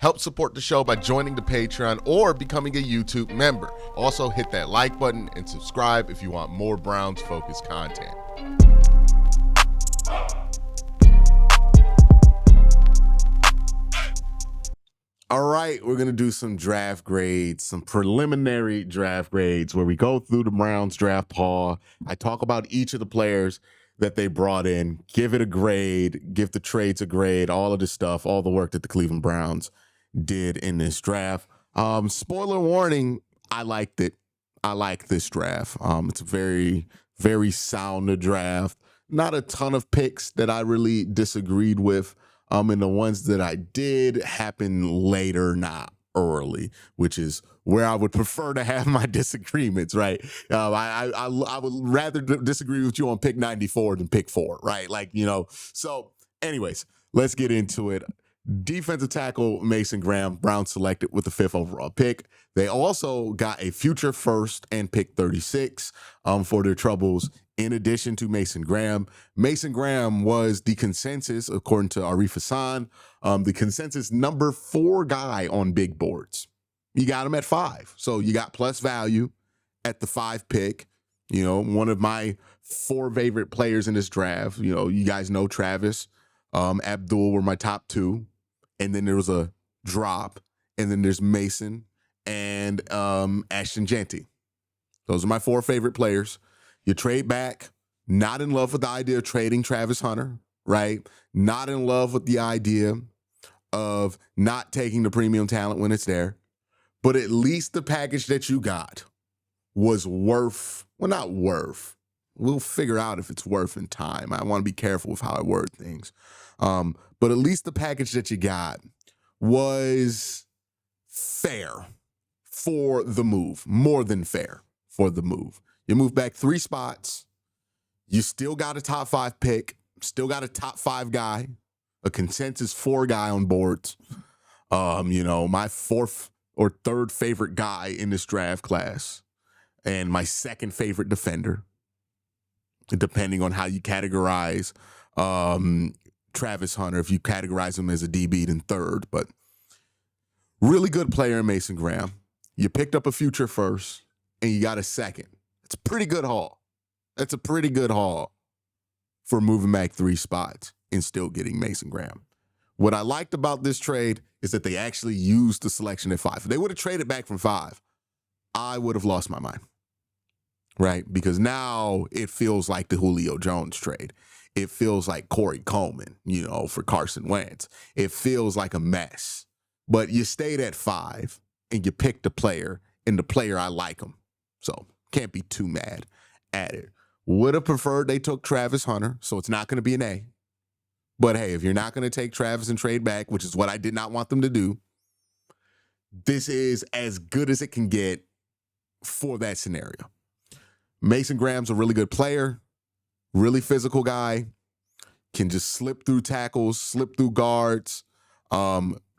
Help support the show by joining the Patreon or becoming a YouTube member. Also, hit that like button and subscribe if you want more Browns-focused content. All right, we're going to do some draft grades, some preliminary draft grades where we go through the Browns draft haul. I talk about each of the players that they brought in, give it a grade, give the trades a grade, all of this stuff, all the work that the Cleveland Browns did in this draft. Spoiler warning, I liked it. I like this draft. It's a very, very sound draft. Not a ton of picks that I really disagreed with. And the ones that I did happen later, not early, which is where I would prefer to have my disagreements, right? I would rather disagree with you on pick 94 than pick 4, right? So anyways, let's get into it. Defensive tackle Mason Graham, Browns selected with the 5th overall pick. They also got a future first and pick 36 for their troubles. In addition to Mason Graham was the consensus, according to Arif Hassan, the consensus number 4 guy on big boards. You got him at 5. So you got plus value at the 5 pick. You know, one of my 4 favorite players in this draft. You know, you guys know Travis, Abdul were my top 2. And then there was a drop. And then there's Mason and Ashton Jeanty. Those are my 4 favorite players. You trade back, not in love with the idea of trading Travis Hunter, right? Not in love with the idea of not taking the premium talent when it's there. But at least the package that you got was worth, well, not worth. We'll figure out if it's worth in time. I want to be careful with how I word things. But at least the package that you got was fair for the move, more than fair for the move. You move back 3 spots. You still got a top 5 pick, still got a top 5 guy, a consensus 4 guy on boards. You know, my 4th or 3rd favorite guy in this draft class, and my 2nd favorite defender, depending on how you categorize Travis Hunter. If you categorize him as a DB, then 3rd, but really good player in Mason Graham. You picked up a future first, and you got a 2nd. It's a pretty good haul. That's a pretty good haul for moving back 3 spots and still getting Mason Graham. What I liked about this trade is that they actually used the selection at 5. If they would have traded back from 5, I would have lost my mind, right? Because now it feels like the Julio Jones trade. It feels like Corey Coleman, you know, for Carson Wentz. It feels like a mess. But you stayed at 5 and you picked a player, and the player, I like him. So can't be too mad at it. Would have preferred they took Travis Hunter, so it's not going to be an A. But hey, if you're not going to take Travis and trade back, which is what I did not want them to do, this is as good as it can get for that scenario. Mason Graham's a really good player, really physical guy, can just slip through tackles, slip through guards.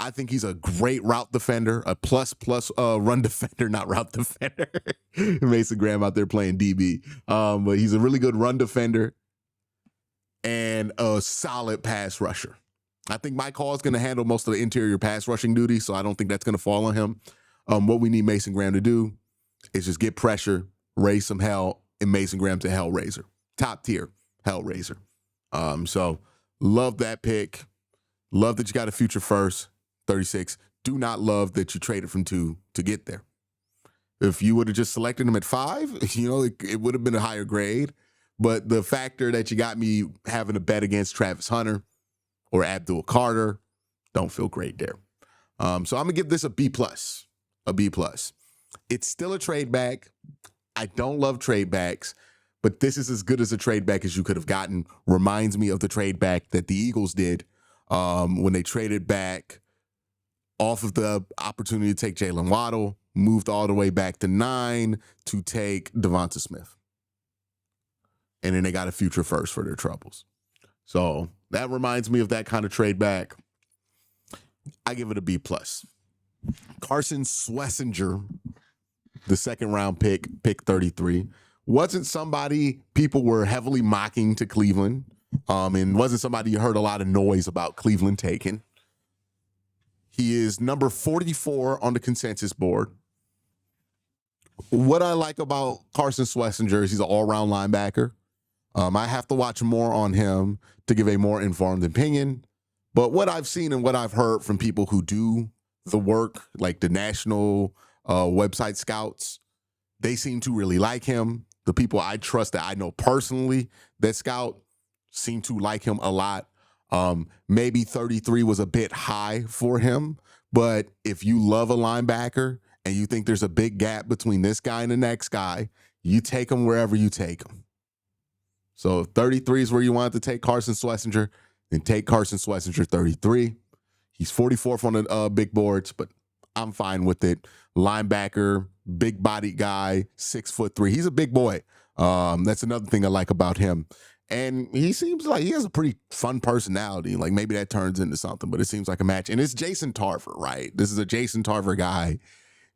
I think he's a great route defender, a plus run defender, not route defender. Mason Graham out there playing DB. But he's a really good run defender and a solid pass rusher. I think Mike Hall is going to handle most of the interior pass rushing duty, so I don't think that's going to fall on him. What we need Mason Graham to do is just get pressure, raise some hell, and Mason Graham's a hellraiser. Top tier hellraiser. So love that pick. Love that you got a future first, 36. Do not love that you traded from 2 to get there. If you would have just selected him at 5, you know, it would have been a higher grade. But the factor that you got me having to bet against Travis Hunter or Abdul Carter, don't feel great there. So I'm going to give this a B+. A B+. It's still a trade back. I don't love trade backs, but this is as good as a trade back as you could have gotten. Reminds me of the trade back that the Eagles did when they traded back off of the opportunity to take Jalen Waddle, moved all the way back to 9 to take Devonta Smith. And then they got a future first for their troubles. So that reminds me of that kind of trade back. I give it a B+. Carson Swissinger, the 2nd round pick 33, wasn't somebody people were heavily mocking to Cleveland, and wasn't somebody you heard a lot of noise about Cleveland taking. He is number 44 on the consensus board. What I like about Carson Swissinger is he's an all-around linebacker. I have to watch more on him to give a more informed opinion. But what I've seen and what I've heard from people who do the work, like the national website scouts, they seem to really like him. The people I trust that I know personally that scout seem to like him a lot. Maybe 33 was a bit high for him, but if you love a linebacker and you think there's a big gap between this guy and the next guy, you take him wherever you take him. So if 33 is where you want to take Carson Swissinger, then take Carson Swissinger 33. He's 44th on the big boards, but I'm fine with it. Linebacker, big bodied guy, 6'3". He's a big boy. That's another thing I like about him. And he seems like he has a pretty fun personality. Like maybe that turns into something, but it seems like a match. And it's Jason Tarver, right? This is a Jason Tarver guy.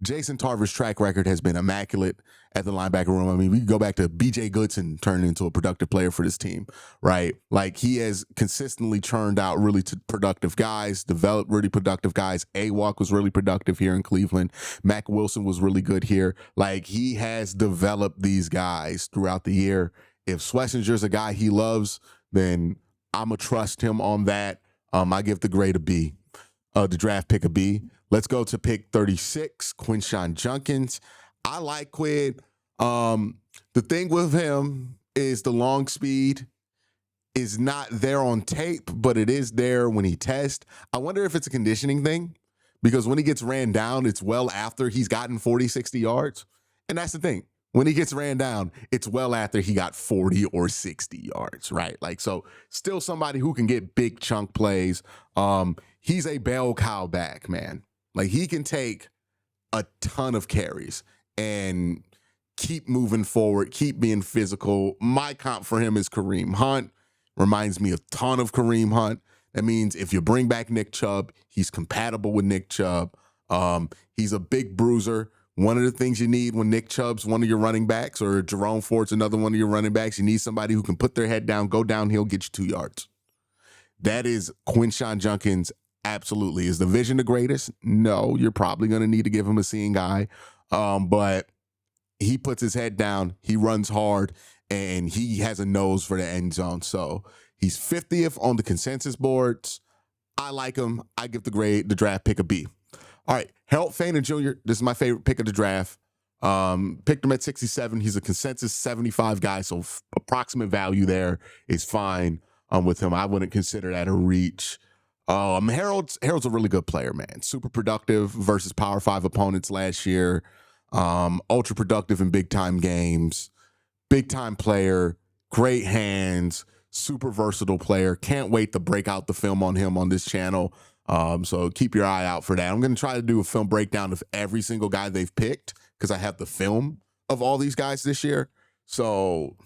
Jason Tarver's track record has been immaculate at the linebacker room. I mean, we can go back to B.J. Goodson turning into a productive player for this team, right? Like he has consistently churned out really productive guys, developed really productive guys. A-Walk was really productive here in Cleveland. Mac Wilson was really good here. Like he has developed these guys throughout the year. If Swissinger's a guy he loves, then I'm going to trust him on that. I give the grade a B, the draft pick a B. Let's go to pick 36, Quinshon Judkins. I like Quid. The thing with him is the long speed is not there on tape, but it is there when he tests. I wonder if it's a conditioning thing, because when he gets ran down, it's well after he's gotten 40, 60 yards. And that's the thing. When he gets ran down, it's well after he got 40 or 60 yards, right? Like, so still somebody who can get big chunk plays. He's a bell cow back, man. Like he can take a ton of carries and keep moving forward, keep being physical. My comp for him is Kareem Hunt. Reminds me a ton of Kareem Hunt. That means if you bring back Nick Chubb, he's compatible with Nick Chubb. He's a big bruiser. One of the things you need when Nick Chubb's one of your running backs or Jerome Ford's another one of your running backs, you need somebody who can put their head down, go downhill, get you 2 yards. That is Quinshon Judkins. Absolutely. Is the vision the greatest? No, you're probably going to need to give him a seeing eye. But he puts his head down, he runs hard, and he has a nose for the end zone. So he's 50th on the consensus boards. I like him. I give the draft pick a B. All right, Harold Fannin Jr., this is my favorite pick of the draft. Picked him at 67. He's a consensus 75 guy, so approximate value there is fine with him. I wouldn't consider that a reach. Harold's a really good player, man. Super productive versus Power 5 opponents last year. Ultra productive in big-time games. Big-time player, great hands, super versatile player. Can't wait to break out the film on him on this channel. So keep your eye out for that. I'm going to try to do a film breakdown of every single guy they've picked because I have the film of all these guys this year. So,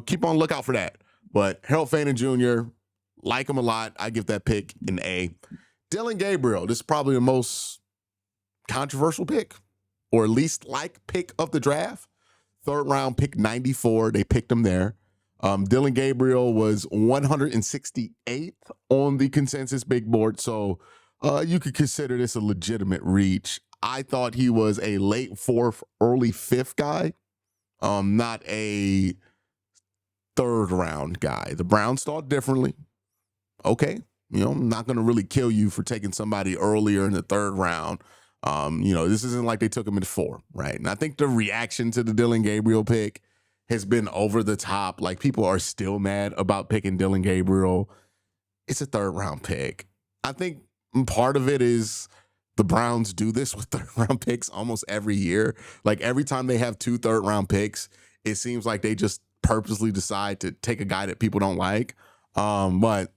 keep on lookout for that. But Harold Fannin Jr., like him a lot. I give that pick an A. Dillon Gabriel, this is probably the most controversial pick, or at least pick of the draft. 3rd round, pick 94. They picked him there. Dillon Gabriel was 168th on the consensus big board, so you could consider this a legitimate reach. I thought he was a late 4th, early 5th guy, not a 3rd round guy. The Browns thought differently. Okay, I'm not going to really kill you for taking somebody earlier in the 3rd round. This isn't like they took him in 4, right? And I think the reaction to the Dillon Gabriel pick has been over the top. Like, people are still mad about picking Dillon Gabriel. It's a 3rd round pick. I think part of it is the Browns do this with 3rd round picks almost every year. Like, every time they have 2 3rd round picks, it seems like they just purposely decide to take a guy that people don't like. But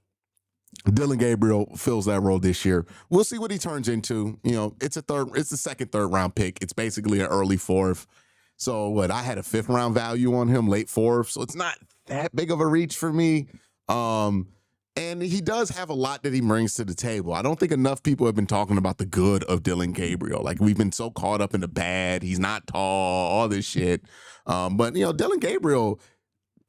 Dillon Gabriel fills that role this year. We'll see what he turns into. It's the 2nd, 3rd round pick. It's basically an early 4th. So I had a 5th round value on him, late 4th. So it's not that big of a reach for me. And he does have a lot that he brings to the table. I don't think enough people have been talking about the good of Dillon Gabriel. Like, we've been so caught up in the bad. He's not tall, all this shit. But Dillon Gabriel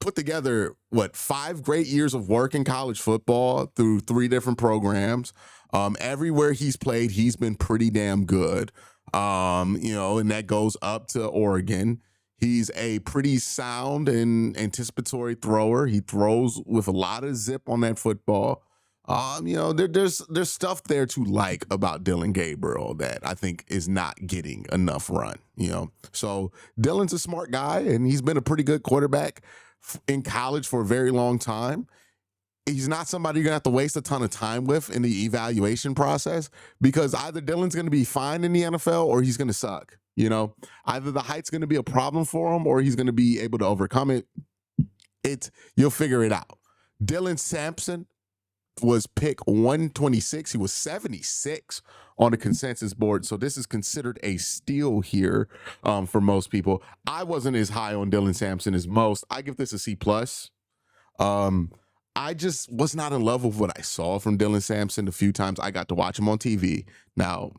put together 5 great years of work in college football through 3 different programs. Everywhere he's played, he's been pretty damn good. And that goes up to Oregon. He's a pretty sound and anticipatory thrower. He throws with a lot of zip on that football. There's stuff there to like about Dillon Gabriel that I think is not getting enough run. So Dillon's a smart guy, and he's been a pretty good quarterback in college for a very long time. He's not somebody you're gonna have to waste a ton of time with in the evaluation process, because either Dillon's gonna be fine in the NFL or he's gonna suck. Either the height's gonna be a problem for him or he's gonna be able to overcome it. You'll figure it out. Dylan Sampson was pick 126. He was 76 on the consensus board. So this is considered a steal here for most people. I wasn't as high on Dylan Sampson as most. I give this a C+. I just was not in love with what I saw from Dylan Sampson the few times I got to watch him on TV. Now,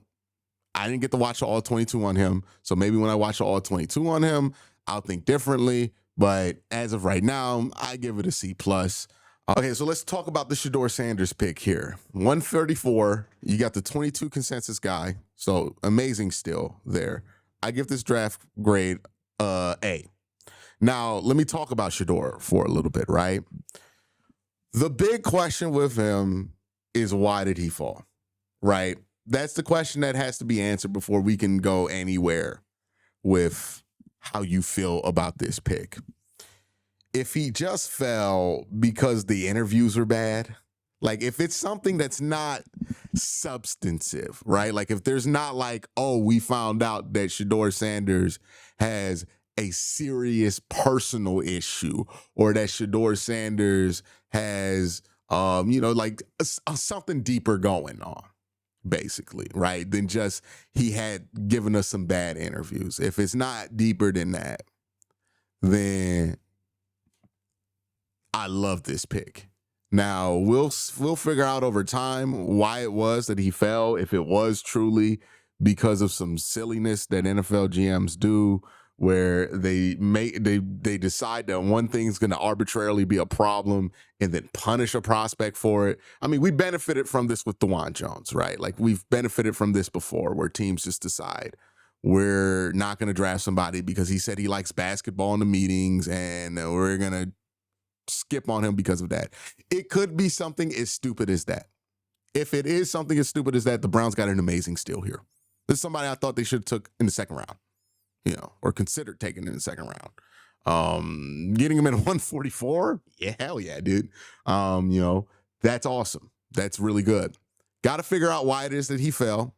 I didn't get to watch the all 22 on him. So maybe when I watch the all 22 on him, I'll think differently. But as of right now, I give it a C+. Okay, so let's talk about the Shedeur Sanders pick here. 134, you got the 22 consensus guy. So amazing still there. I give this draft grade A. Now, let me talk about Shedeur for a little bit, right? The big question with him is, why did he fall, right? That's the question that has to be answered before we can go anywhere with how you feel about this pick. If he just fell because the interviews were bad, like if it's something that's not substantive, right? Like if there's not like, oh, we found out that Shedeur Sanders has a serious personal issue, or that Shedeur Sanders has, something deeper going on, basically, right? Than just he had given us some bad interviews. If it's not deeper than that, then I love this pick. Now, we'll figure out over time why it was that he fell, if it was truly because of some silliness that NFL GMs do, where they decide that one thing's going to arbitrarily be a problem and then punish a prospect for it. I mean, we benefited from this with DeJuan Jones, right? Like we've benefited from this before, where teams just decide we're not going to draft somebody because he said he likes basketball in the meetings, and we're going to skip on him because of that. It could be something as stupid as that. If it is something as stupid as that, the Browns got an amazing steal here. This is somebody I thought they should have took in the second round. Or considered taking in the second round. Getting him at 144, yeah, hell yeah, dude. That's awesome. That's really good. Got to figure out why it is that he fell.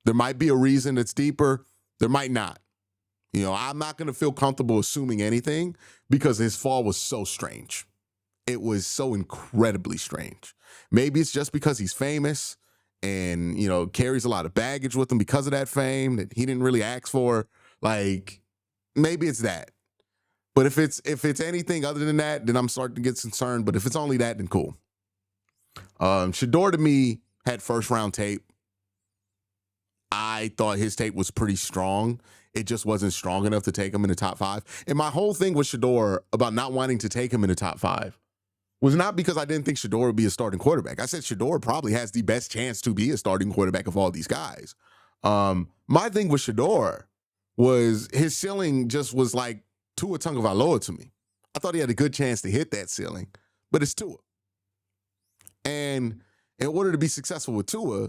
There might be a reason that's deeper. There might not. I'm not going to feel comfortable assuming anything because his fall was so strange. It was so incredibly strange. Maybe it's just because he's famous and, carries a lot of baggage with him because of that fame that he didn't really ask for. Like, maybe it's that. But if it's anything other than that, then I'm starting to get concerned. But if it's only that, then cool. Shedeur, to me, had first round tape. I thought his tape was pretty strong. It just wasn't strong enough to take him in the top 5. And my whole thing with Shedeur about not wanting to take him in the top 5 was not because I didn't think Shedeur would be a starting quarterback. I said Shedeur probably has the best chance to be a starting quarterback of all these guys. My thing with Shedeur was his ceiling just was like Tua Tagovailoa to me. I thought he had a good chance to hit that ceiling, but it's Tua. And in order to be successful with Tua,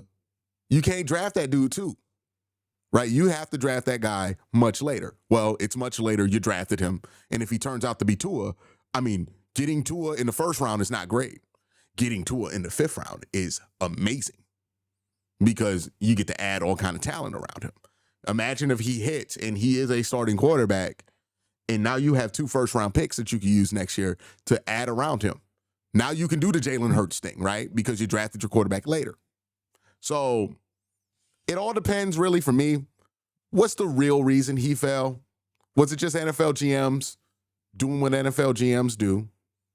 you can't draft that dude too, right? You have to draft that guy much later. Well, it's much later. You drafted him. And if he turns out to be Tua, getting Tua in the first round is not great. Getting Tua in the 5th round is amazing because you get to add all kind of talent around him. Imagine if he hits and he is a starting quarterback, and now you have 2 first-round picks that you can use next year to add around him. Now you can do the Jalen Hurts thing, right? Because you drafted your quarterback later. So it all depends really for me. What's the real reason he fell? Was it just NFL GMs doing what NFL GMs do,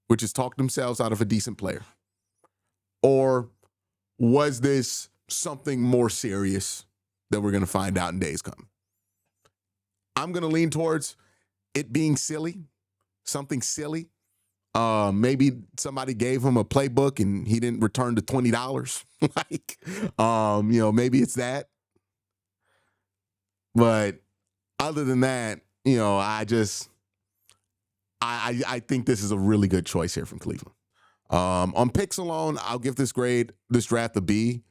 which is talk themselves out of a decent player? Or was this something more serious that we're going to find out in days come? I'm going to lean towards it being silly, something silly. Maybe somebody gave him a playbook and he didn't return the $20. Like, maybe it's that. But other than that, I think this is a really good choice here from Cleveland. On picks alone, I'll give this draft a B.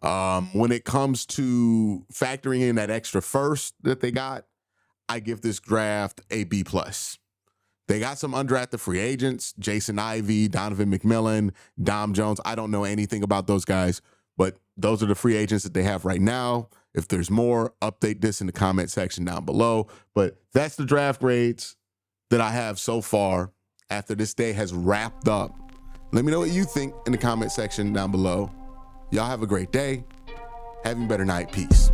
When it comes to factoring in that extra first that they got, I give this draft a B+. They got some undrafted free agents, Jason Ivey, Donovan McMillan, Dom Jones. I don't know anything about those guys, but those are the free agents that they have right now. If there's more, update this in the comment section down below. But that's the draft grades that I have so far after this day has wrapped up. Let me know what you think in the comment section down below. Y'all have a great day. Having a better night. Peace.